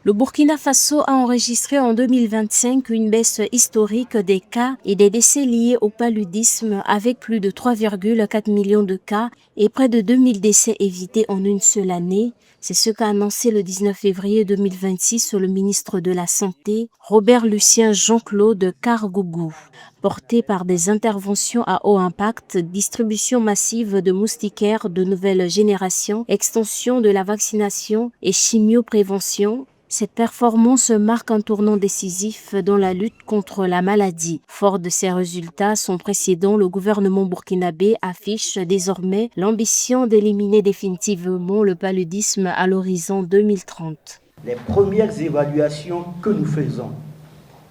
Le Burkina Faso a enregistré en 2025 une baisse historique des cas et des décès liés au paludisme avec plus de 3,4 millions de cas et près de 2000 décès évités en une seule année. C'est ce qu'a annoncé le 19 février 2026 le ministre de la Santé, Robert Lucien Jean-Claude Kargougou. Porté par des interventions à haut impact, distribution massive de moustiquaires de nouvelle génération, extension de la vaccination et chimioprévention, cette performance marque un tournant décisif dans la lutte contre la maladie. Fort de ces résultats, son précédent, le gouvernement burkinabé affiche désormais l'ambition d'éliminer définitivement le paludisme à l'horizon 2030. Les premières évaluations que nous faisons,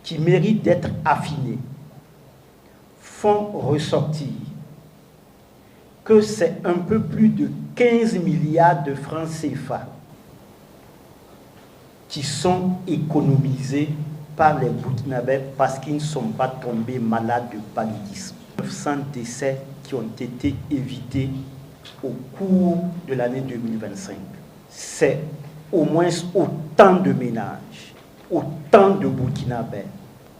qui méritent d'être affinées, font ressortir que c'est un peu plus de 15 milliards de francs CFA qui sont économisés par les Burkinabés parce qu'ils ne sont pas tombés malades de paludisme. 900 décès qui ont été évités au cours de l'année 2025. C'est au moins autant de ménages, autant de Burkinabés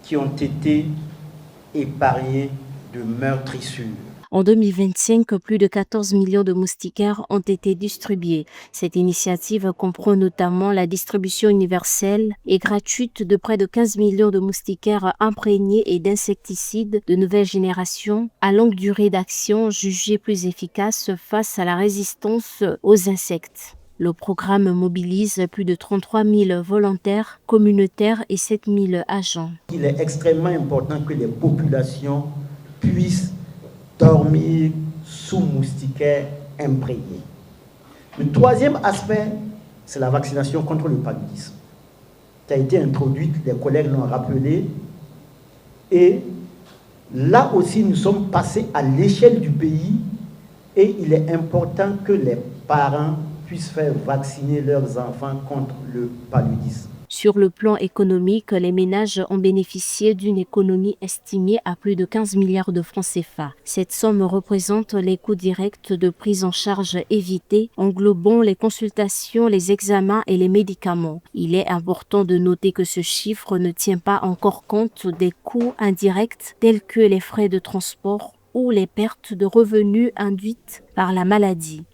qui ont été épargnés de meurtrissures. En 2025, plus de 14 millions de moustiquaires ont été distribués. Cette initiative comprend notamment la distribution universelle et gratuite de près de 15 millions de moustiquaires imprégnés et d'insecticides de nouvelle génération à longue durée d'action jugés plus efficaces face à la résistance aux insectes. Le programme mobilise plus de 33 000 volontaires communautaires et 7 000 agents. Il est extrêmement important que les populations puissent dormir sous moustiquaires imprégnés. Le troisième aspect, c'est la vaccination contre le paludisme. Ça a été introduite, les collègues l'ont rappelé, et là aussi nous sommes passés à l'échelle du pays et il est important que les parents puissent faire vacciner leurs enfants contre le paludisme. Sur le plan économique, les ménages ont bénéficié d'une économie estimée à plus de 15 milliards de francs CFA. Cette somme représente les coûts directs de prise en charge évités, englobant les consultations, les examens et les médicaments. Il est important de noter que ce chiffre ne tient pas encore compte des coûts indirects tels que les frais de transport ou les pertes de revenus induites par la maladie.